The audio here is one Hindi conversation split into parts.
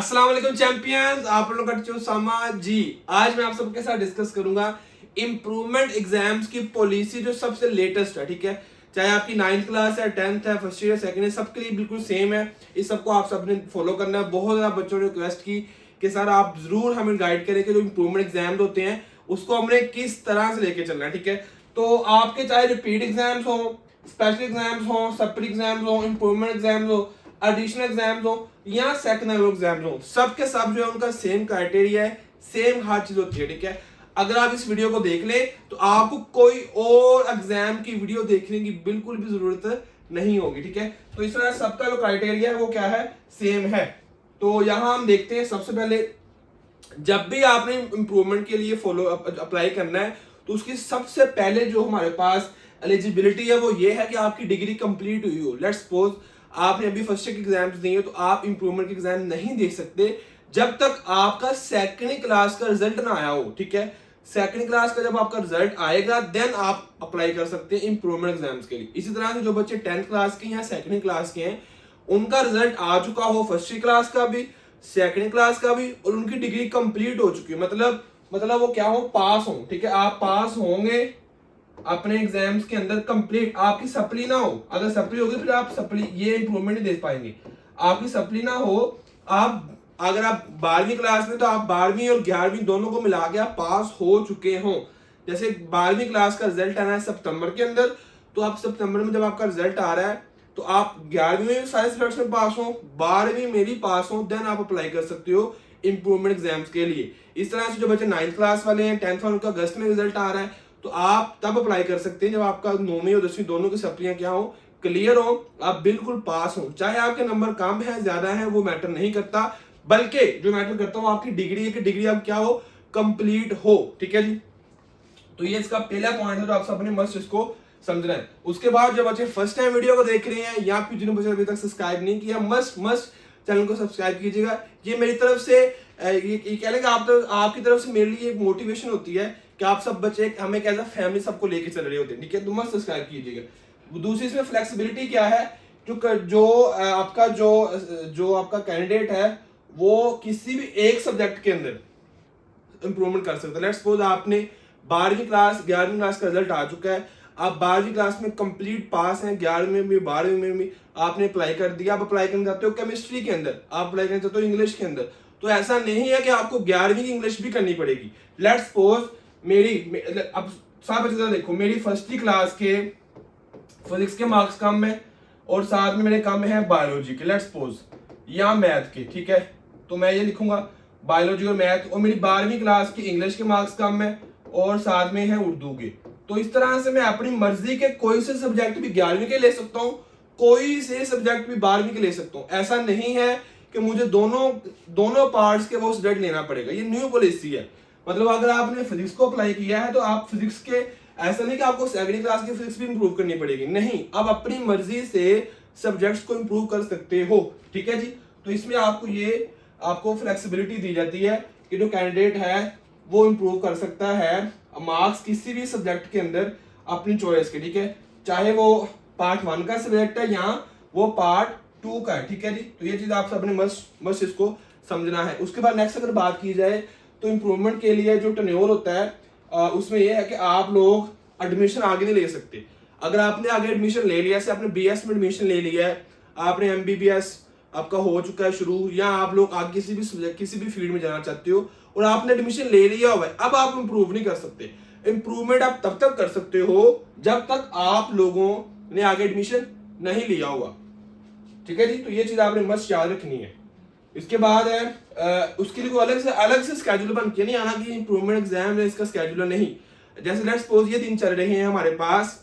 अस्सलाम वालेकुम चैंपियंस, आप लोगों का टीचर उसामा जी। आज मैं आप सबके साथ डिस्कस करूंगा इम्प्रूवमेंट एग्जाम्स की पॉलिसी जो सबसे लेटेस्ट है। ठीक है, चाहे आपकी 9th क्लास है, 10th है, फर्स्ट ईयर, सेकंड ईयर, सबके लिए बिल्कुल सेम है। इस सबको आप सबने फॉलो करना है। बहुत ज्यादा बच्चों ने रिक्वेस्ट की कि सर आप जरूर हमें गाइड करें कि जो इम्प्रूवमेंट एग्जाम होते हैं उसको हमने किस तरह से लेके चलना है। ठीक है, तो आपके चाहे रिपीट एग्जाम्स हो, स्पेशल एग्जाम्स हो, सप्ली एग्जाम्स हो, इम्प्रूवमेंट एग्जाम्स हो, एडिशनल एग्जाम्स हो या सेकंड लेवल एग्जाम्स हो, सब के सब जो है उनका सेम क्राइटेरिया है, सेम हर चीज होती है। ठीक है, अगर आप इस वीडियो को देख ले तो आपको कोई और एग्जाम की वीडियो देखने की बिल्कुल भी जरूरत नहीं होगी। ठीक है, तो इस तरह सबका जो क्राइटेरिया है वो क्या है, सेम है। तो यहां हम देखते हैं सबसे पहले, जब भी आपने इंप्रूवमेंट के लिए फॉलो अप्लाई करना है तो उसकी सबसे पहले जो हमारे पास एलिजिबिलिटी है वो ये है कि आपकी डिग्री कंप्लीट हुई हो। लेट्स सपोज आपने अभी फर्स्ट ईयर के एग्जाम्स दिए तो आप इंप्रूवमेंट के एग्जाम नहीं दे सकते जब तक आपका सेकंड क्लास का रिजल्ट ना आया हो। ठीक है, सेकंड क्लास का जब आपका रिजल्ट आएगा देन आप अप्लाई कर सकते हैं इंप्रूवमेंट एग्जाम्स के लिए। इसी तरह से जो बच्चे 10th क्लास के या सेकंड क्लास के हैं उनका रिजल्ट आ चुका हो फर्स्ट क्लास का भी, सेकंड क्लास का भी, और उनकी डिग्री कंप्लीट हो चुकी है, मतलब वो क्या हो, पास हो। ठीक है, आप पास होंगे अपने एग्जाम्स के अंदर कंप्लीट, आपकी सप्ली ना हो। अगर सप्ली होगी फिर आप सप्ली ये इंप्रूवमेंट नहीं दे पाएंगे। आपकी सप्ली ना हो, आप अगर आप 12वीं क्लास में तो आप 12वीं और 11वीं दोनों को मिला के आप पास हो चुके हो। जैसे 12वीं क्लास का रिजल्ट आना है सितंबर के अंदर, तो आप सितंबर में जब आपका रिजल्ट आ रहा है तो आप 11वीं में सारे सब्जेक्ट्स में पास हो, 12वीं में भी पास हो, देन आप अप्लाई कर सकते हो इंप्रूवमेंट एग्जाम्स के लिए। इस तरह से जो बच्चे 9th क्लास वाले हैं, 10th वाले, उनका अगस्त में रिजल्ट आ रहा है तो आप तब अप्लाई कर सकते हैं जब आपका 9वीं और 10वीं दोनों की सप्लियां क्या हो, क्लियर हो, आप बिल्कुल पास हो। चाहे आपके नंबर कम है ज्यादा है वो मैटर नहीं करता, बल्कि जो मैटर करता हो आपकी डिग्री है कि डिग्री आप क्या हो, कंप्लीट हो। ठीक है जी, तो ये इसका पहला पॉइंट है जो आप सबने मस्ट इसको समझना है। उसके बाद जो बच्चे फर्स्ट टाइम वीडियो को देख रहे हैं या फिर जिन्होंने बच्चे अभी तक सब्सक्राइब नहीं किया, मस्ट चैनल को सब्सक्राइब कीजिएगा। ये मेरी तरफ से ये कह लेंगे आप तो आपकी तरफ से मेरे लिए एक मोटिवेशन होती है कि आप सब बच्चे हमें एज अ फैमिली सबको लेके चल रहे होते हैं। ठीक है, तो मस्त सब्सक्राइब कीजिएगा। दूसरी इसमें फ्लेक्सिबिलिटी क्या है, जो आपका कैंडिडेट है वो किसी भी एक सब्जेक्ट के अंदर इंप्रूवमेंट कर सकता है। लेट्स सपोज आपने 12वीं क्लास 11वीं क्लास का रिजल्ट आ चुका है, आप 12वीं क्लास में कंप्लीट पास हैं, 11वीं में भी 12वीं में भी आपने अप्लाई कर दिया। आप अप्लाई करना चाहते हो केमिस्ट्री के अंदर, आप अप्लाई करना चाहते हो इंग्लिश के अंदर, तो ऐसा नहीं है कि आपको 11वीं की इंग्लिश भी करनी पड़ेगी। लेट्स सपोज अब साथ में देखो, मेरी फर्स्ट क्लास के फिजिक्स के मार्क्स कम है और साथ में मेरे कम है बायोलॉजी के, लेट्स सपोज, या मैथ के। ठीक है, तो मैं ये लिखूंगा बायोलॉजी और मैथ, और मेरी 12वीं क्लास की इंग्लिश के मार्क्स कम है और साथ में है उर्दू के। तो इस तरह से मैं अपनी मर्जी के कोई से सब्जेक्ट भी 11वीं के ले सकता हूँ, कोई से सब्जेक्ट भी 12वीं के ले सकता हूँ। ऐसा नहीं है कि मुझे दोनों पार्ट्स के वो सब्जेक्ट लेना पड़ेगा। ये न्यू पॉलिसी है। मतलब अगर आपने फिजिक्स को अप्लाई किया है तो आप फिजिक्स के, ऐसा नहीं कि आपको सेकंड क्लास की फिजिक्स भी इंप्रूव करनी पड़ेगी, नहीं, आप अपनी मर्जी से सब्जेक्ट्स को इंप्रूव कर सकते हो। ठीक है जी, तो इसमें आपको फ्लेक्सिबिलिटी दी जाती है कि जो कैंडिडेट है वो इंप्रूव कर सकता है मार्क्स किसी भी सब्जेक्ट के अंदर अपनी चॉइस के। ठीक है, चाहे वो पार्ट 1 का सब्जेक्ट है या वो पार्ट 2 का है। ठीक है जी, तो ये चीज आप सबने मस्ट इसको समझना है। उसके बाद नेक्स्ट अगर बात की जाए तो इंप्रूवमेंट के लिए जो टर्न्योर होता है उसमें यह है कि आप लोग एडमिशन आगे नहीं ले सकते। अगर आपने आगे एडमिशन ले लिया, जैसे आपने BS में एडमिशन ले लिया है, आपने MBBS आपका हो चुका है शुरू, या आप लोग आगे किसी भी फील्ड में जाना चाहते हो और आपने एडमिशन ले लिया हुआ है, अब आप इंप्रूव नहीं कर सकते। इंप्रूवमेंट आप तब तक कर सकते हो जब तक आप लोगों ने आगे एडमिशन नहीं लिया हुआ। ठीक है जी, तो ये चीज आपने मस्त याद रखनी है। इसके बाद है उसके लिए अलग से स्केड्यूल बन के नहीं आना कि इंप्रूवमेंट एग्जाम है इसका स्केड्यूल नहीं। जैसे लेट्स सपोज ये दिन चल रहे हैं हमारे पास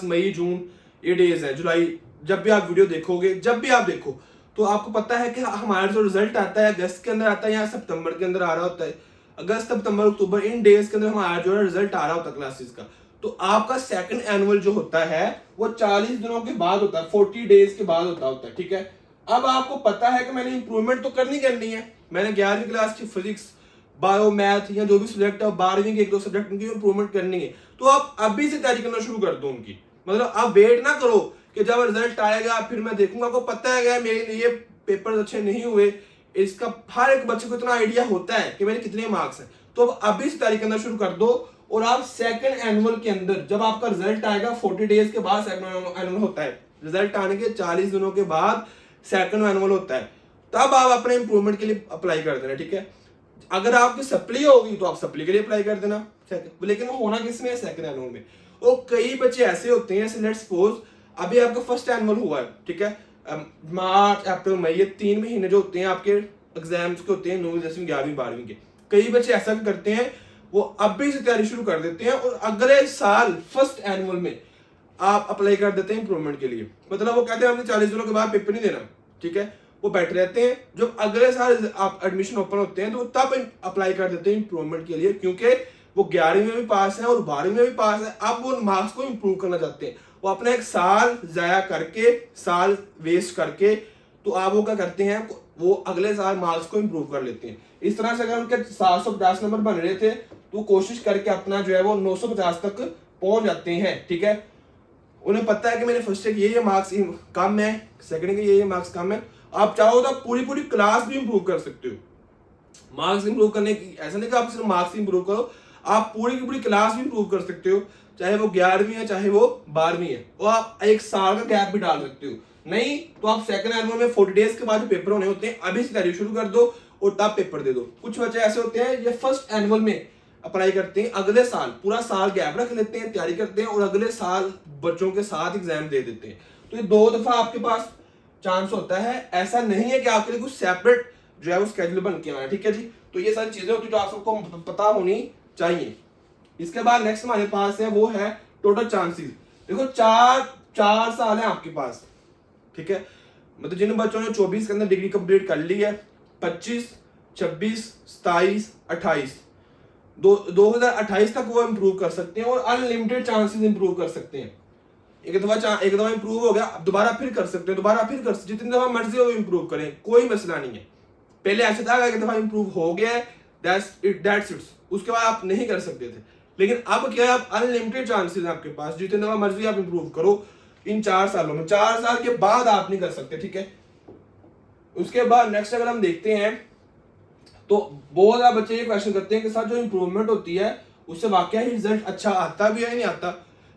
मई जून ये डेज है, जुलाई, जब भी आप वीडियो देखोगे, जब भी आप देखो तो आपको पता है कि हमारा जो रिजल्ट आता है अगस्त के अंदर आता है या सितंबर के अंदर आ रहा होता है। अगस्त, सितंबर, अक्टूबर, इन डेज के अंदर हमारा जो है रिजल्ट आ रहा होता है क्लासेस का। तो आपका सेकंड एनुअल जो होता है वो 40 दिनों के बाद होता है, 40 डेज के बाद होता है। ठीक है, अब आपको पता है कि मैंने इंप्रूवमेंट तो करनी है, मैंने 11वीं क्लास की फिजिक्स, बायो, मैथ या जो भी सब्जेक्ट है 12वीं के 1-2 सब्जेक्ट उनकी इंप्रूवमेंट करनी है, तो आप अभी से तैयारी करना शुरू कर दो उनकी। मतलब आप वेट ना करो कि जब रिजल्ट आएगा फिर मैं देखूंगा। आपको पता है मेरे लिए पेपर अच्छे नहीं हुए, इसका हर एक बच्चे को इतना आइडिया होता है कि मेरे कितने मार्क्स हैं। तो अब अभी से तैयारी करना शुरू कर दो और आप सेकंड एनुअल के अंदर जब आपका रिजल्ट आएगा 40 डेज के बाद सेकंड एनुअल होता है, रिजल्ट आने के 40 दिनों के बाद सेकंड एनुअल होता है, तब आप अपने इंप्रूवमेंट के लिए अप्लाई कर देना, ठीक है। अगर आपकी सप्ली होगी तो आप सप्ली के लिए अप्लाई कर देना, लेकिन वो होना किसमें, सेकंड एनुअल में। और कई बच्चे ऐसे होते हैं, लेट्स सपोज अभी आपका फर्स्ट एनुअल हुआ है, ठीक है, मार्च अप्रैल मई, ये 3 महीने जो होते हैं आपके एग्जाम्स के होते हैं 9वीं 10वीं 11वीं 12वीं के। कई बच्चे ऐसा भी करते हैं, वो अभी से तैयारी शुरू कर देते हैं और अगले साल फर्स्ट एनुअल में आप अप्लाई कर देते हैं इंप्रूवमेंट के लिए। मतलब वो कहते हैं हमने 40 दिनों के बाद पेपर नहीं देना, ठीक है, वो बैठे रहते हैं। जब अगले साल आप एडमिशन ओपन होते हैं तो तब अप्लाई कर देते हैं इंप्रूवमेंट के लिए, क्योंकि वो 11वीं में भी पास है और 12वीं में भी पास है। अब वो मार्क्स को इंप्रूव करना चाहते हैं, वो अपना एक साल जाया करके, साल वेस्ट करके, तो आप वो क्या करते हैं, वो अगले साल मार्क्स को इंप्रूव कर लेते हैं। इस तरह से अगर उनके 750 नंबर बन रहे थे तो कोशिश करके अपना जो है वो 950 तक पहुंच जाते हैं, ठीक है। उन्हें पता है कि मेरे फर्स्ट के ये मार्क्स कम है, सेकंड के ये मार्क्स कम है। आप चाहो तो पूरी क्लास भी इंप्रूव कर सकते हो। मार्क्स इंप्रूव करने की ऐसा नहीं कि आप सिर्फ मार्क्स इंप्रूव करो, आप पूरी की पूरी क्लास भी इंप्रूव कर सकते हो, चाहे वो 11वीं है चाहे वो 12वीं है। और आप एक साल का गैप भी डाल सकते हो। नहीं तो आप सेकंड एनुअल में 40 डेज के बाद जो पेपर होने होते हैं अभी से तैयारी शुरू कर दो और तब पेपर दे दो। कुछ बच्चे ऐसे होते हैं ये फर्स्ट एनुअल में अप्लाई करते हैं, अगले साल पूरा साल गैप रख लेते हैं, तैयारी करते हैं और अगले साल बच्चों के साथ एग्जाम दे देते हैं। तो ये 2 दफा आपके पास चांस होता है। ऐसा नहीं है कि आपके लिए कुछ सेपरेट जो है वो स्केड्यूल बन के आना, ठीक है जी। तो ये सारी चीजें होती है जो आप सबको पता होनी चाहिए। इसके बाद नेक्स्ट हमारे पास है वो है टोटल चांसेस। देखो चार साल है आपके पास, ठीक है। मतलब जिन बच्चों ने 24 के अंदर डिग्री कंप्लीट कर ली है, 25, 26, 27, 28, 2028 तक वो इंप्रूव कर सकते हैं और अनलिमिटेड चांसेस इंप्रूव कर सकते हैं। एक दफा इंप्रूव हो गया, अब दोबारा फिर कर सकते हैं, दोबारा फिर कर सकते, जितनी दफा मर्जी हो इंप्रूव करें, कोई मसला नहीं है। पहले ऐसे था एक दफा इंप्रूव हो गया है, दैट्स इट, उसके बाद आप नहीं कर सकते थे। लेकिन अब क्या है, आप अनलिमिटेड चांसेस हैं आपके पास, जितने दफा मर्जी आप इंप्रूव करो इन 4 सालों में। 4 साल के बाद आप नहीं कर सकते, ठीक है। उसके बाद नेक्स्ट अगर हम देखते हैं तो बहुत ज्यादा बच्चे ये क्वेश्चन करते हैं कि सर जो इंप्रूवमेंट होती है उससे वाकई ही रिजल्ट अच्छा आता भी है नहीं आता,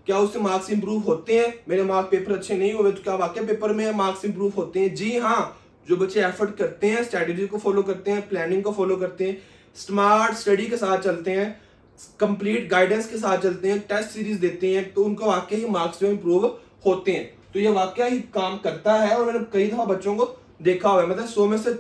क्या उससे मार्क्स इंप्रूव होते हैं? मेरे मार्क्स पेपर अच्छे नहीं हुए तो क्या वाकई पेपर में मार्क्स इंप्रूव होते हैं? जी हाँ, जो बच्चे एफर्ट करते हैं, स्ट्रेटेजी को फॉलो करते हैं, प्लानिंग को फॉलो करते हैं, स्मार्ट स्टडी के साथ चलते हैं, कंप्लीट गाइडेंस के साथ चलते हैं, टेस्ट सीरीज देते हैं, तो उनको वाकई ही मार्क्स जो इंप्रूव होते हैं। तो ये वाकई ही काम करता है और मैंने कई दफा बच्चों को देखा हुआ है। मतलब 100 में से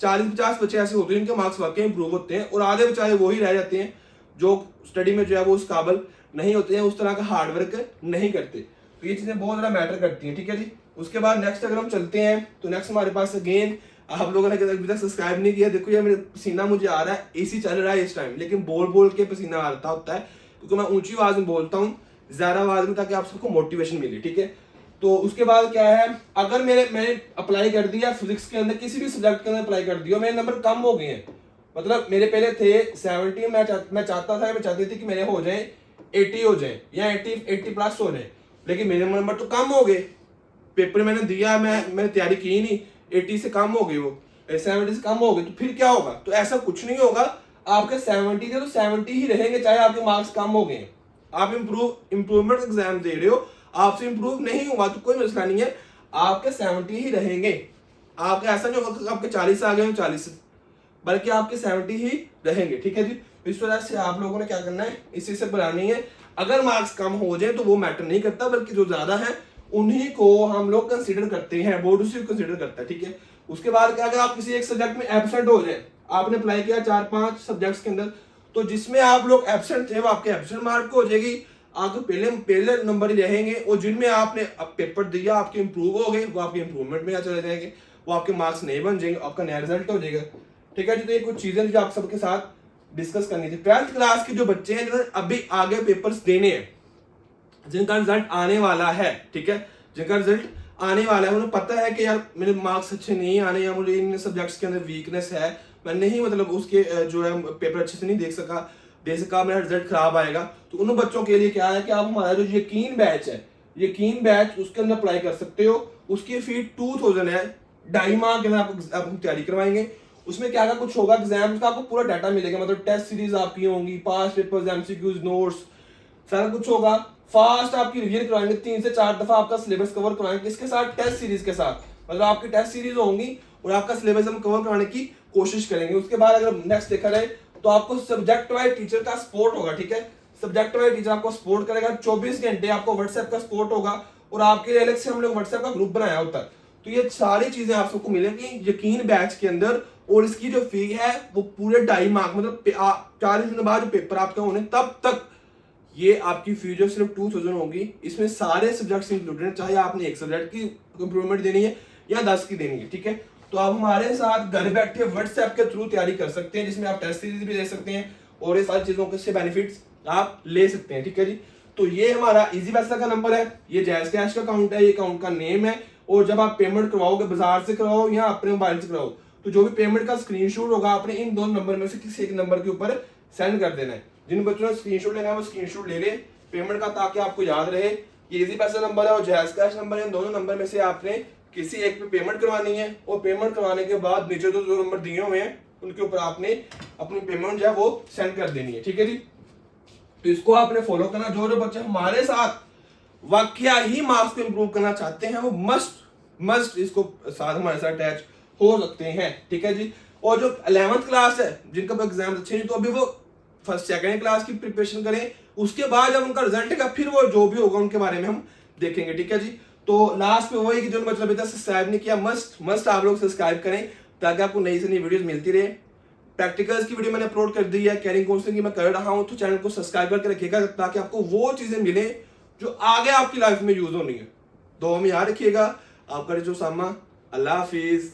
40-50 बच्चे ऐसे होते हैं जिनके मार्क्स वाकई इंप्रूव होते हैं और आधे बेचारे वो ही रह जाते हैं जो स्टडी में जो है वो उस काबिल नहीं होते हैं, उस तरह का हार्डवर्क नहीं करते। तो ये चीजें बहुत ज्यादा मैटर करती हैं, ठीक है जी। उसके बाद नेक्स्ट अगर हम चलते हैं तो नेक्स्ट हमारे पास अगेन, आप लोगों ने अभी तक सब्सक्राइब नहीं किया, देखो ये मेरे पसीना मुझे आ रहा है, एसी चल रहा है इस टाइम, लेकिन बोल बोल के पसीना आता होता है क्योंकि मैं ऊंची आवाज में बोलता हूँ, ज्यादा आवाज में, ताकि आप सबको मोटिवेशन मिले, ठीक है। तो उसके बाद क्या है, अगर मैंने अप्लाई कर दिया फिजिक्स के अंदर, किसी भी सब्जेक्ट के अंदर अप्लाई कर दिया, मेरे नंबर कम हो गए हैं, मतलब मेरे पहले थे 70, मैं चाहती थी कि मेरे हो जाए 80 हो जाए या 80 प्लस हो जाए, लेकिन मेरे नंबर तो कम हो गए। पेपर मैंने दिया, मैंने तैयारी की नहीं, 80 से कम हो गए, वो 70 से कम हो गए, तो फिर क्या होगा? तो ऐसा कुछ नहीं होगा, आपके 70 थे तो 70 ही रहेंगे, चाहे आपके मार्क्स कम हो गए। आप इंप्रूवमेंट एग्जाम दे रहे हो, आपसे इंप्रूव नहीं हुआ तो कोई मसला नहीं है, आपके 70 ही रहेंगे। आपके ऐसा नहीं होगा आपके 40 आ गए 40, बल्कि आपके 70 ही रहेंगे, ठीक है जी। इस वजह से आप लोगों ने क्या करना है, इसी से बनानी है। अगर मार्क्स कम हो जाए तो वो मैटर नहीं करता, बल्कि जो ज्यादा है उन्हीं को हम लोग कंसीडर करते हैं, बोर्ड उसी को कंसीडर करता है, ठीक है। उसके बाद क्या, अगर आप किसी एक सब्जेक्ट में एब्सेंट हो जाए, आपने अप्लाई किया 4-5 सब्जेक्ट्स के अंदर, तो जिसमें आप लोग एब्सेंट थे वो आपके एब्सेंट मार्क हो जाएगी, आपके पहले नंबर ही रहेंगे, और जिनमें आपने अब पेपर दिया आपके इंप्रूव हो गए, वो आपके इंप्रूवमेंट में चले जाएंगे, वो आपके मार्क्स नहीं बन जाएंगे, आपका नया रिजल्ट हो जाएगा, ठीक है जी। तो ये कुछ चीजें जो आप सबके साथ डिस्कस करनी थी। 12th क्लास के जो बच्चे हैं जिन्होंने अभी आगे पेपर्स देने हैं, जिनका रिजल्ट आने वाला है, ठीक है, जिनका रिजल्ट आने वाला है, उन्हें पता है कि यार मेरे मार्क्स अच्छे नहीं आने, या मुझे इन सब्जेक्ट्स के अंदर वीकनेस है, मैं नहीं मतलब उसके जो है पेपर अच्छे से नहीं दे सका, मेरा रिजल्ट खराब आएगा। तो उन बच्चों के लिए क्या है कि आप हमारा जो यकीन बैच है, यकीन बैच, उसके अंदर अप्लाई कर सकते हो। उसकी फी 2000 है, ढाई माह के अंदर आपको तैयारी करवाएंगे। उसमें क्या कुछ होगा, एग्जाम का आपको पूरा डाटा मिलेगा, मतलब टेस्ट सीरीज आपकी होंगी, पास्ट पेपर्स, एमसीक्यूज, नोट्स, सारा कुछ होगा। फास्ट आपकी रिवीजन करवाएंगे, 3 से 4 दफा आपका सिलेबस कवर करवाएंगे, इसके साथ टेस्ट सीरीज के साथ, मतलब आपकी टेस्ट सीरीज होंगी और आपका सिलेबस हम कवर कराने की कोशिश करेंगे। उसके बाद अगर नेक्स्ट देखा जाए तो आपको सब्जेक्ट वाइज टीचर का सपोर्ट होगा, ठीक है, सब्जेक्ट वाइज टीचर आपको सपोर्ट करेगा, 24 घंटे आपको व्हाट्सएप का सपोर्ट होगा और आपके लिए अलग से हम लोग व्हाट्सएप का ग्रुप बनाया होता है। तो ये सारी चीजें आप सबको मिलेंगी यकीन बैच के अंदर। और इसकी जो फी है वो पूरे 2.5 माह, मतलब 40 दिन बाद जो पेपर आपके होने तब तक ये आपकी फी जो सिर्फ 2000 होगी। इसमें सारे सब्जेक्ट्स इंक्लूडेड हैं, चाहे आपने एक सब्जेक्ट की इंप्रूवमेंट देनी है या 10 की देनी है, ठीक है। तो आप हमारे साथ घर बैठे व्हाट्सएप के थ्रू तैयारी कर सकते हैं, जिसमें आप टेस्ट सीरीज भी दे सकते हैं और ये सारी चीजों के बेनिफिट्स आप ले सकते हैं, ठीक है जी। तो ये हमारा इजी पैसा का नंबर है, ये जैज़ कैश का अकाउंट है, ये अकाउंट का नेम है। और जब आप पेमेंट करवाओगे, बाजार से करवाओ या अपने मोबाइल से करवाओ, तो जो भी पेमेंट का स्क्रीनशॉट होगा आपने इन दोनों नंबर में से किसी एक नंबर के ऊपर सेंड कर देना है। जिन बच्चों ने स्क्रीनशॉट लेना है वो स्क्रीनशॉट ले ले पेमेंट का, ताकि आपको याद रहे ये इजी पैसा नंबर है और जैज़ कैश नंबर है। इन दोनों नंबर में से आपने किसी एक पे पेमेंट करवानी है और पेमेंट करवाने के बाद नीचे जो नंबर दिए हुए हैं उनके ऊपर आपने अपनी पेमेंट जो है वो सेंड कर देनी है, ठीक है जी। तो इसको आपने फॉलो करना। जो जो बच्चे हमारे साथ वाकया ही मार्क्स को इंप्रूव करना चाहते हैं वो मस्ट इसको साथ हमारे साथ अटैच हो सकते हैं, ठीक है जी। और जो 11th क्लास है जिनका एग्जाम अच्छे नहीं, तो अभी वो फर्स्ट सेकंड क्लास की प्रिपरेशन करें, उसके बाद जब उनका रिजल्ट है फिर वो जो भी होगा उनके बारे में हम देखेंगे, ठीक है जी। तो लास्ट में वही कि जो मतलब अभी तक सब्सक्राइब नहीं किया, मस्ट आप लोग सब्सक्राइब करें ताकि आपको नई से नई वीडियोस मिलती रहे। प्रैक्टिकल्स की वीडियो मैंने अपलोड कर दी है, कैरिंग काउंसलिंग की मैं कर रहा हूं, तो चैनल को सब्सक्राइब करके रखिएगा ताकि आपको वो चीजें मिले जो आगे आपकी लाइफ में यूज होनी है। दुआ में याद रखिएगा। आपका जो सामा, अल्लाह हाफिज।